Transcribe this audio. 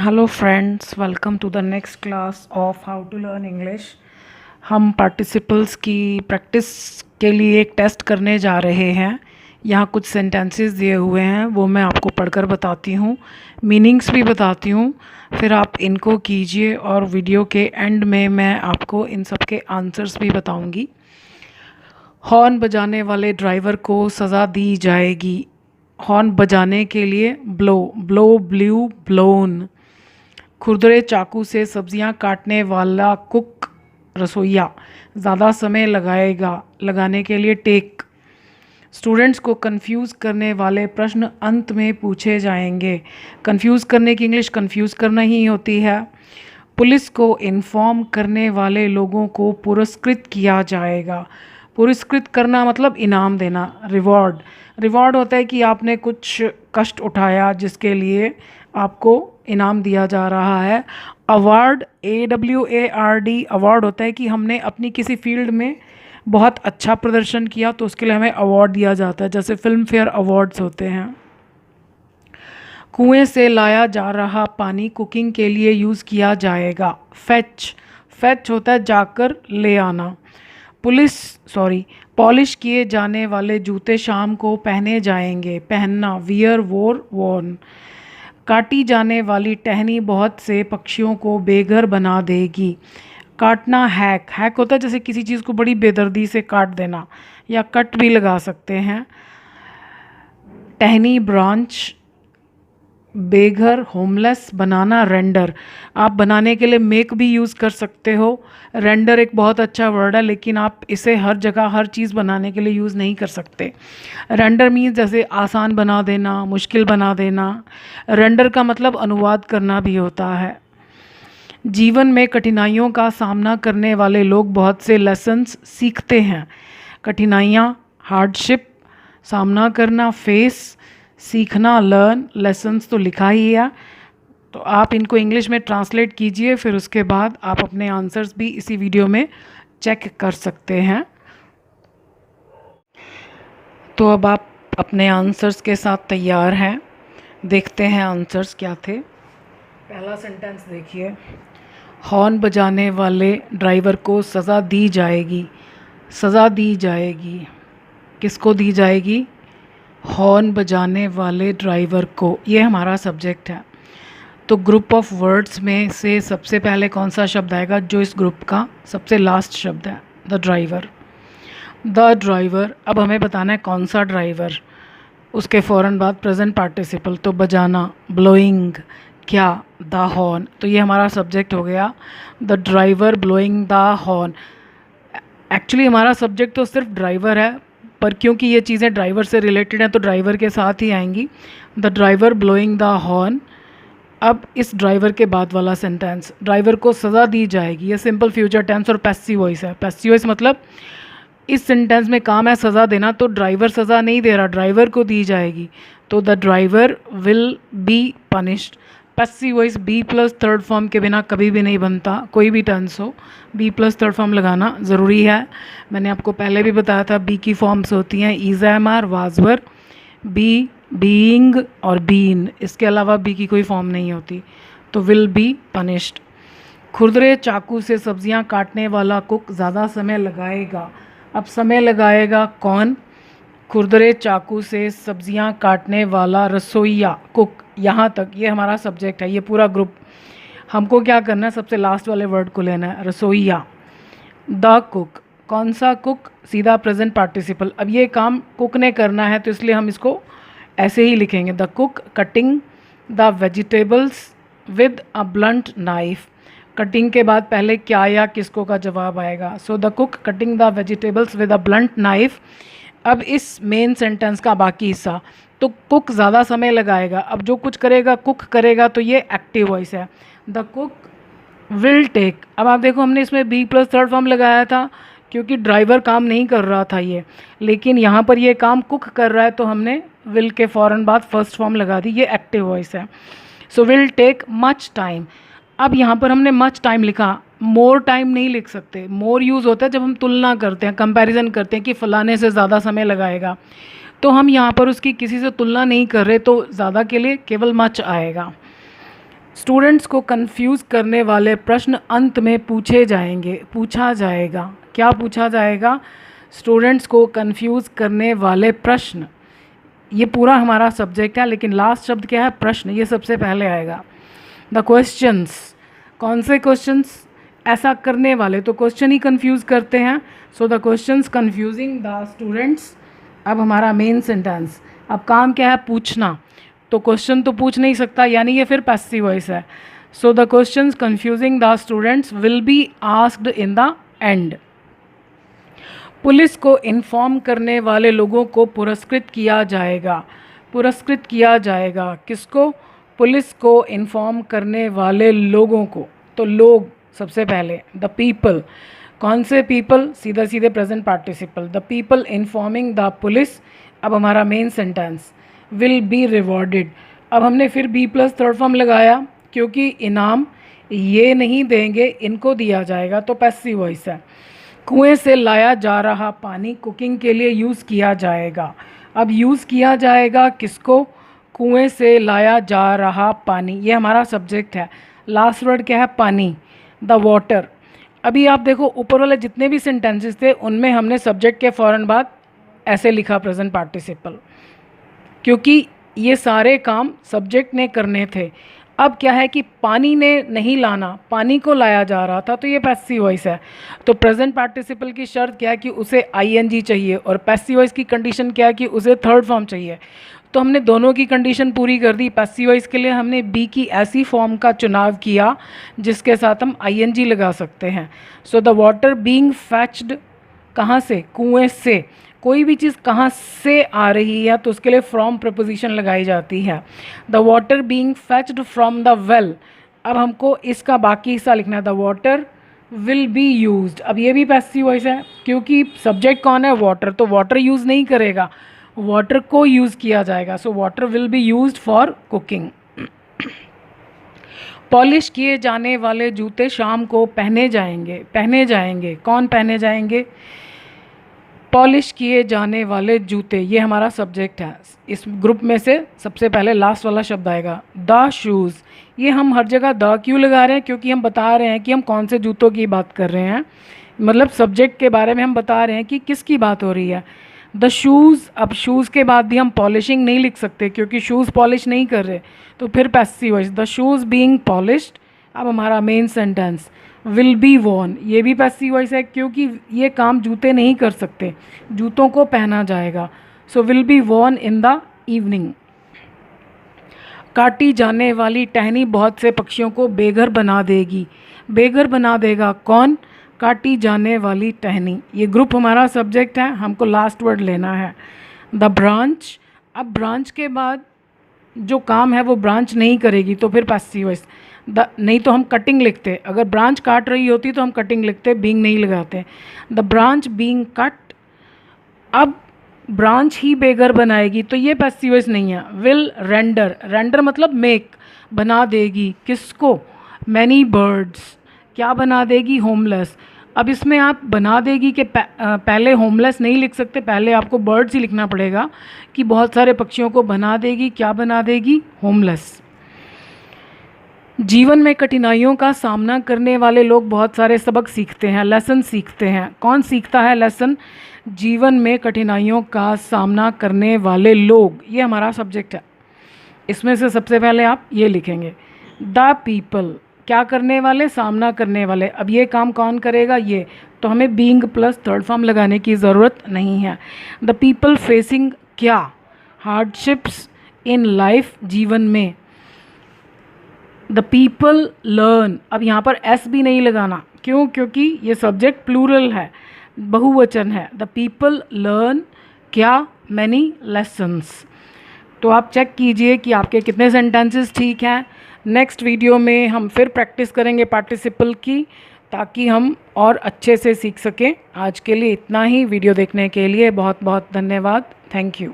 Hello friends, welcome to the next class of how to learn English. हम participles की practice के लिए एक टेस्ट करने जा रहे हैं। यहाँ कुछ सेंटेंसेस दिए हुए हैं, वो मैं आपको पढ़कर बताती हूँ, मीनिंग्स भी बताती हूँ। फिर आप इनको कीजिए और वीडियो के एंड में मैं आपको इन सब के आंसर्स भी बताऊँगी। हॉर्न बजाने वाले ड्राइवर को सज़ा दी जाएगी। हॉर्न बजाने के लिए ब्लो, ब्लो, ब्ल्यू, ब्लोन। खुरदरे चाकू से सब्जियां काटने वाला कुक, रसोइया, ज़्यादा समय लगाएगा, लगाने के लिए टेक। स्टूडेंट्स को कंफ्यूज करने वाले प्रश्न अंत में पूछे जाएंगे। कंफ्यूज करने की इंग्लिश कंफ्यूज करना ही होती है। पुलिस को इन्फॉर्म करने वाले लोगों को पुरस्कृत किया जाएगा। पुरस्कृत करना मतलब इनाम देना, रिवॉर्ड। रिवॉर्ड होता है कि आपने कुछ कष्ट उठाया जिसके लिए आपको इनाम दिया जा रहा है। अवार्ड, AWARD, अवार्ड होता है कि हमने अपनी किसी फील्ड में बहुत अच्छा प्रदर्शन किया तो उसके लिए हमें अवार्ड दिया जाता है, जैसे फिल्म फेयर अवार्ड्स होते हैं। कुएं से लाया जा रहा पानी कुकिंग के लिए यूज़ किया जाएगा। फेच, फेच होता है जाकर ले आना। पॉलिश किए जाने वाले जूते शाम को पहने जाएंगे। पहनना, वियर, वोर, वॉर्न। काटी जाने वाली टहनी बहुत से पक्षियों को बेघर बना देगी। काटना, हैक, हैक होता है जैसे किसी चीज़ को बड़ी बेदर्दी से काट देना, या कट भी लगा सकते हैं। टहनी, ब्रांच, बेघर, होमलेस। बनाना, रेंडर, आप बनाने के लिए मेक भी यूज़ कर सकते हो। रेंडर एक बहुत अच्छा वर्ड है, लेकिन आप इसे हर जगह हर चीज़ बनाने के लिए यूज़ नहीं कर सकते। रेंडर मीन्स जैसे आसान बना देना, मुश्किल बना देना। रेंडर का मतलब अनुवाद करना भी होता है। जीवन में कठिनाइयों का सामना करने वाले लोग बहुत से लेसन्स सीखते हैं। कठिनाइयाँ, हार्डशिप, सामना करना, फेस, सीखना, लर्न, लेसन्स तो लिखा ही है। तो आप इनको इंग्लिश में ट्रांसलेट कीजिए, फिर उसके बाद आप अपने आंसर्स भी इसी वीडियो में चेक कर सकते हैं। तो अब आप अपने आंसर्स के साथ तैयार हैं। देखते हैं आंसर्स क्या थे। पहला सेंटेंस देखिए, हॉर्न बजाने वाले ड्राइवर को सज़ा दी जाएगी। सज़ा दी जाएगी, किसको दी जाएगी? हॉर्न बजाने वाले ड्राइवर को। ये हमारा सब्जेक्ट है। तो ग्रुप ऑफ वर्ड्स में से सबसे पहले कौन सा शब्द आएगा? जो इस ग्रुप का सबसे लास्ट शब्द है, द ड्राइवर। The driver. अब हमें बताना है कौन सा ड्राइवर। उसके फ़ौरन बाद प्रेजेंट पार्टिसिपल, तो बजाना, ब्लोइंग, क्या? The horn. तो ये हमारा सब्जेक्ट हो गया, the driver blowing the horn. Actually हमारा सब्जेक्ट तो सिर्फ ड्राइवर है, पर क्योंकि ये चीज़ें ड्राइवर से रिलेटेड हैं तो ड्राइवर के साथ ही आएंगी। The driver blowing the horn. अब इस ड्राइवर के बाद वाला सेंटेंस, ड्राइवर को सज़ा दी जाएगी। ये सिंपल फ्यूचर टेंस और पैसिव वॉइस है। पैसिव वॉइस मतलब इस सेंटेंस में काम है सज़ा देना, तो ड्राइवर सज़ा नहीं दे रहा, ड्राइवर को दी जाएगी। तो the driver will be punished. Passive voice be plus third form के बिना कभी भी नहीं बनता, कोई भी टेंस हो, बी प्लस थर्ड फॉर्म लगाना ज़रूरी है। मैंने आपको पहले भी बताया था, बी की फॉर्म्स होती हैं is, am, are, was, were, be, being और बीन। इसके अलावा बी की कोई फॉर्म नहीं होती। तो विल बी पनिश्ड। खुरदरे चाकू से सब्जियां काटने वाला कुक ज़्यादा समय लगाएगा। अब समय लगाएगा कौन? खुरदरे चाकू से सब्जियां काटने वाला रसोइया, कुक। यहाँ तक ये हमारा सब्जेक्ट है, ये पूरा ग्रुप। हमको क्या करना है? सबसे लास्ट वाले वर्ड को लेना है, रसोइया। द कुक, कौन सा कुक? सीधा प्रेजेंट पार्टिसिपल। अब ये काम कुक ने करना है तो इसलिए हम इसको ऐसे ही लिखेंगे, the cook cutting the vegetables with a blunt knife. Cutting के बाद पहले क्या या किसको का जवाब आएगा। So the cook cutting the vegetables with a blunt knife. अब इस मेन सेंटेंस का बाकी हिस्सा, तो कुक ज़्यादा समय लगाएगा। अब जो कुछ करेगा कुक करेगा, तो ये एक्टिव वॉइस है, द कुक विल टेक। अब आप देखो, हमने इसमें बी प्लस थर्ड फॉर्म लगाया था क्योंकि ड्राइवर काम नहीं कर रहा था ये, लेकिन यहाँ पर ये काम कुक कर रहा है तो हमने विल के फ़ौरन बाद फर्स्ट फॉर्म लगा दी, ये एक्टिव वॉइस है। So will take much time. अब यहाँ पर हमने मच टाइम लिखा, मोर टाइम नहीं लिख सकते। मोर यूज़ होता है जब हम तुलना करते हैं, कंपैरिजन करते हैं कि फ़लाने से ज़्यादा समय लगाएगा, तो हम यहाँ पर उसकी किसी से तुलना नहीं कर रहे, तो ज़्यादा के लिए केवल मच आएगा। स्टूडेंट्स को कंफ्यूज करने वाले प्रश्न अंत में पूछा जाएगा। क्या पूछा जाएगा? स्टूडेंट्स को कंफ्यूज करने वाले प्रश्न। ये पूरा हमारा सब्जेक्ट है, लेकिन लास्ट शब्द क्या है? प्रश्न। ये सबसे पहले आएगा। The questions. कौन से क्वेश्चंस? ऐसा करने वाले, तो क्वेश्चन ही कंफ्यूज करते हैं। So the questions confusing the students. अब हमारा मेन सेंटेंस। अब काम क्या है? पूछना। तो क्वेश्चन तो पूछ नहीं सकता, यानी ये फिर पैसिव वॉइस है। So the questions confusing the students will be asked in the end. Police को इन्फॉर्म करने वाले लोगों को पुरस्कृत किया जाएगा। पुरस्कृत किया जाएगा किसको? पुलिस को इन्फॉर्म करने वाले लोगों को। तो लोग सबसे पहले, द पीपल। कौन से पीपल? सीधा सीधे present participle. The people informing the police. अब हमारा main sentence, will be rewarded. अब हमने फिर बी प्लस थर्ड फॉर्म लगाया, क्योंकि इनाम ये नहीं देंगे, इनको दिया जाएगा, तो पैसिव वॉइस है। कुएं से लाया जा रहा पानी कुकिंग के लिए यूज़ किया जाएगा। अब यूज़ किया जाएगा किसको? कुएं से लाया जा रहा पानी, ये हमारा सब्जेक्ट है। लास्ट वर्ड क्या है? पानी। The water. अभी आप देखो ऊपर वाले जितने भी सेंटेंसेस थे उनमें हमने सब्जेक्ट के फ़ौरन बाद ऐसे लिखा प्रेजेंट पार्टिसिपल, क्योंकि ये सारे काम सब्जेक्ट ने करने थे। अब क्या है कि पानी ने नहीं लाना, पानी को लाया जा रहा था, तो ये पैसिव वॉइस है। तो प्रेजेंट पार्टिसिपल की शर्त क्या है कि उसे आईएनजी चाहिए, और पैसिव वॉइस की कंडीशन क्या है कि उसे थर्ड फॉर्म चाहिए। तो हमने दोनों की कंडीशन पूरी कर दी। पैसिव वॉइस के लिए हमने बी की ऐसी फॉर्म का चुनाव किया जिसके साथ हम आईएनजी लगा सकते हैं। सो द वाटर बीइंग फैच्ड, कहाँ से? कुएं से। कोई भी चीज़ कहाँ से आ रही है तो उसके लिए फ्रॉम प्रपोजिशन लगाई जाती है। The water being fetched from the well. अब हमको इसका बाकी हिस्सा लिखना है। The water will be used. अब ये भी पैसिव वॉइस है, क्योंकि सब्जेक्ट कौन है? वाटर। तो वाटर यूज़ नहीं करेगा, वाटर को यूज़ किया जाएगा। So water will be used for cooking. Polish किए जाने वाले जूते शाम को पहने जाएंगे। पहने जाएंगे, कौन पहने जाएंगे? पॉलिश किए जाने वाले जूते, ये हमारा सब्जेक्ट है। इस ग्रुप में से सबसे पहले लास्ट वाला शब्द आएगा, द शूज़। ये हम हर जगह द क्यों लगा रहे हैं? क्योंकि हम बता रहे हैं कि हम कौन से जूतों की बात कर रहे हैं, मतलब सब्जेक्ट के बारे में हम बता रहे हैं कि किसकी बात हो रही है। The shoes. अब शूज़ के बाद भी हम पॉलिशिंग नहीं लिख सकते, क्योंकि शूज़ पॉलिश नहीं कर रहे, तो फिर passive voice, the shoes being polished. अब हमारा main sentence, will be Warne. ये भी पैसिव वॉइस है, क्योंकि ये काम जूते नहीं कर सकते, जूतों को पहना जाएगा। So will be Warne in the evening. काटी जाने वाली टहनी बहुत से पक्षियों को बेघर बना देगी। बेघर बना देगा कौन? काटी जाने वाली टहनी। ये ग्रुप हमारा सब्जेक्ट है, हमको लास्ट वर्ड लेना है। The branch. अब ब्रांच के बाद जो काम है वो ब्रांच नहीं करेगी, तो फिर पैसिव वॉइस। नहीं तो हम कटिंग लिखते, अगर ब्रांच काट रही होती तो हम कटिंग लिखते, बीइंग नहीं लगाते। The branch being cut. अब ब्रांच ही बेघर बनाएगी, तो ये पैसिव वॉइस नहीं है। Will render. रेंडर मतलब मेक, बना देगी किसको? Many birds. क्या बना देगी? होमलेस। अब इसमें आप बना देगी के पहले होमलेस नहीं लिख सकते, पहले आपको बर्ड्स ही लिखना पड़ेगा कि बहुत सारे पक्षियों को बना देगी। क्या बना देगी? होमलेस। जीवन में कठिनाइयों का सामना करने वाले लोग बहुत सारे सबक सीखते हैं, लेसन सीखते हैं। कौन सीखता है लेसन? जीवन में कठिनाइयों का सामना करने वाले लोग, ये हमारा सब्जेक्ट है। इसमें से सबसे पहले आप ये लिखेंगे, द पीपल। क्या करने वाले? सामना करने वाले। अब ये काम कौन करेगा? ये। तो हमें बीइंग प्लस थर्ड फॉर्म लगाने की ज़रूरत नहीं है। द पीपल फेसिंग क्या? हार्डशिप्स इन लाइफ, जीवन में। The people learn. अब यहाँ पर एस भी नहीं लगाना, क्यों? क्योंकि ये सब्जेक्ट प्लूरल है, बहुवचन है। द पीपल लर्न क्या? Many lessons. तो आप चेक कीजिए कि आपके कितने सेंटेंसेस ठीक हैं। नेक्स्ट वीडियो में हम फिर प्रैक्टिस करेंगे पार्टिसिपल की, ताकि हम और अच्छे से सीख सकें। आज के लिए इतना ही। वीडियो देखने के लिए बहुत बहुत धन्यवाद। Thank you.